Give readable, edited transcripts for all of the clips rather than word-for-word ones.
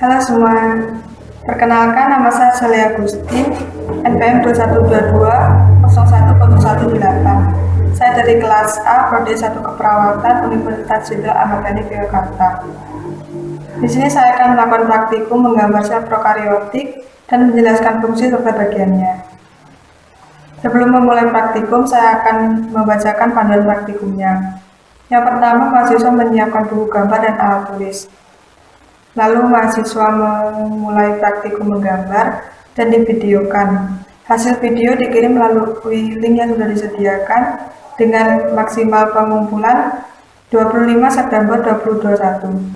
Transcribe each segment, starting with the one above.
Halo semua, perkenalkan nama saya Sally Agustin, NPM 2122 0118. Saya dari kelas A, Prodi 1 Keperawatan, Universitas Jenderal Ahmad Yani Yogyakarta. Di sini saya akan melakukan praktikum menggambar sel prokaryotik dan menjelaskan fungsi serta bagiannya. Sebelum memulai praktikum, saya akan membacakan panduan praktikumnya. Yang pertama, mahasiswa menyiapkan buku gambar dan alat tulis. Lalu mahasiswa memulai praktikum menggambar dan divideokan. Hasil video dikirim melalui link yang sudah disediakan dengan maksimal pengumpulan 25 September 2021.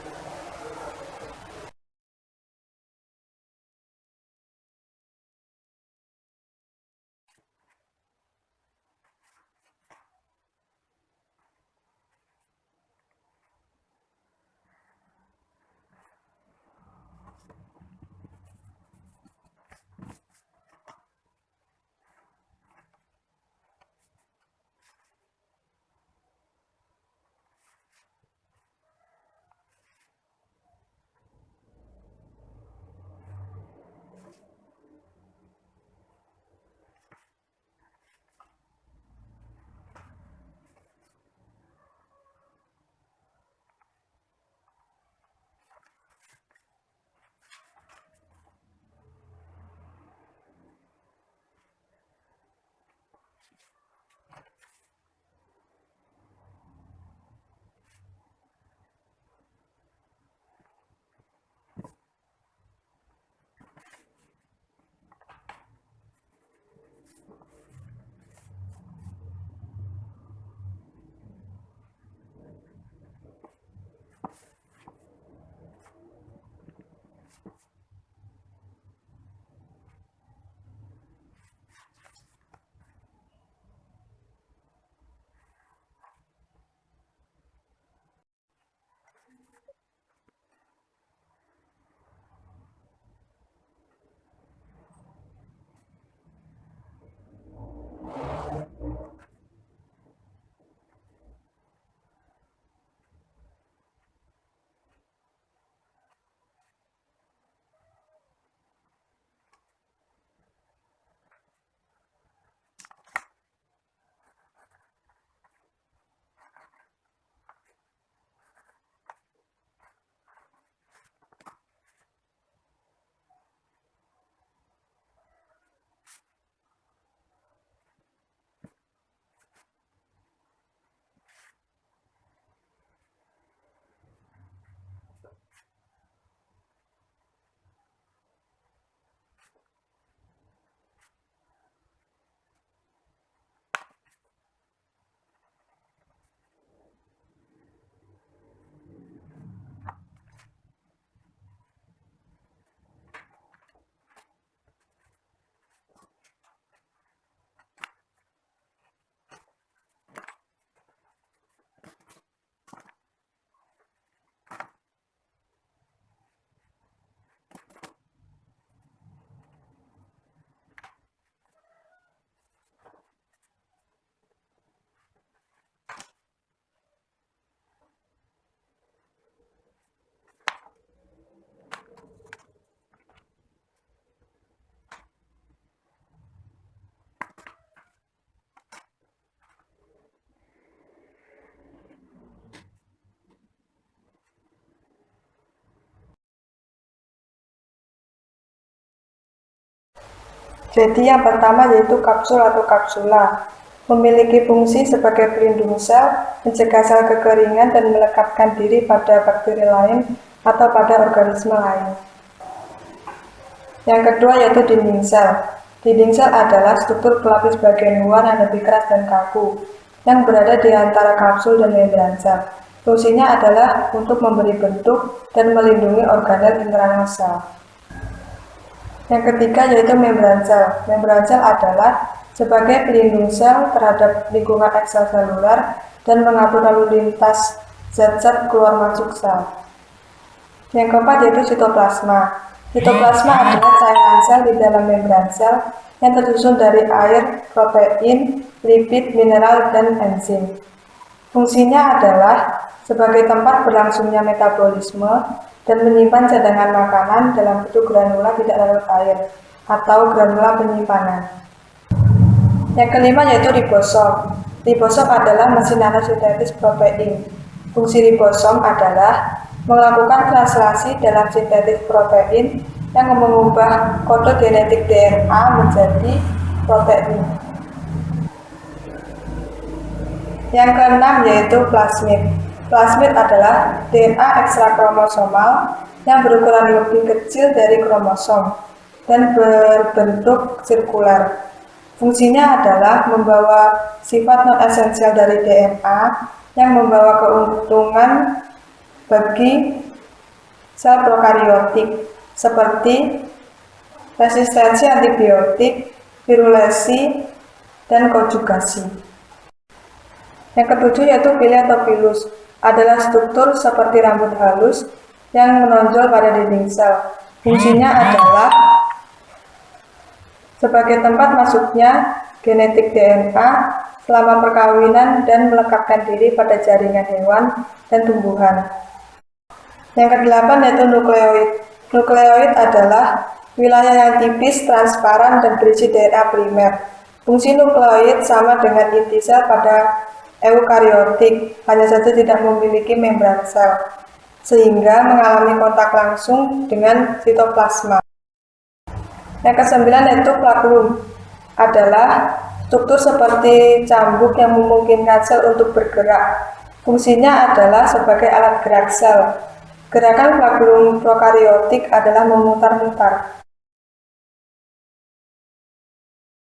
Jadi yang pertama yaitu kapsul atau kapsula, memiliki fungsi sebagai pelindung sel, mencegah sel kekeringan dan melekatkan diri pada bakteri lain atau pada organisme lain. Yang kedua yaitu dinding sel. Dinding sel adalah struktur pelapis bagian luar yang lebih keras dan kaku, yang berada di antara kapsul dan membran sel. Fungsinya adalah untuk memberi bentuk dan melindungi organel internal sel. Yang ketiga yaitu membran sel. Membran sel adalah sebagai pelindung sel terhadap lingkungan ekstraseluler dan mengatur lalu lintas zat-zat keluar masuk sel. Yang keempat yaitu sitoplasma. Sitoplasma adalah cairan sel di dalam membran sel yang tersusun dari air, protein, lipid, mineral, dan enzim. Fungsinya adalah sebagai tempat berlangsungnya metabolisme, dan menyimpan cadangan makanan dalam bentuk granula tidak larut air atau granula penyimpanan. Yang kelima yaitu ribosom. Ribosom adalah mesin nanosintetis protein. Fungsi ribosom adalah melakukan translasi dalam sintetis protein yang mengubah kode genetik DNA menjadi protein. Yang keenam yaitu plasmid. Plasmid adalah DNA ekstrakromosomal yang berukuran lebih kecil dari kromosom dan berbentuk sirkuler. Fungsinya adalah membawa sifat non-esensial dari DNA yang membawa keuntungan bagi sel prokariotik seperti resistensi antibiotik, virulesi, dan konjugasi. Yang ketujuh yaitu pili atau pilus, adalah struktur seperti rambut halus yang menonjol pada dinding sel. Fungsinya adalah sebagai tempat masuknya genetik DNA selama perkawinan dan melekatkan diri pada jaringan hewan dan tumbuhan. Yang kedelapan yaitu nukleoid. Nukleoid adalah wilayah yang tipis, transparan, dan berisi DNA primer. Fungsi nukleoid sama dengan inti sel pada eukariotik, hanya saja tidak memiliki membran sel, sehingga mengalami kontak langsung dengan sitoplasma. Yang kesembilan yaitu flagelum, adalah struktur seperti cambuk yang memungkinkan sel untuk bergerak. Fungsinya adalah sebagai alat gerak sel. Gerakan flagelum prokariotik adalah memutar-mutar.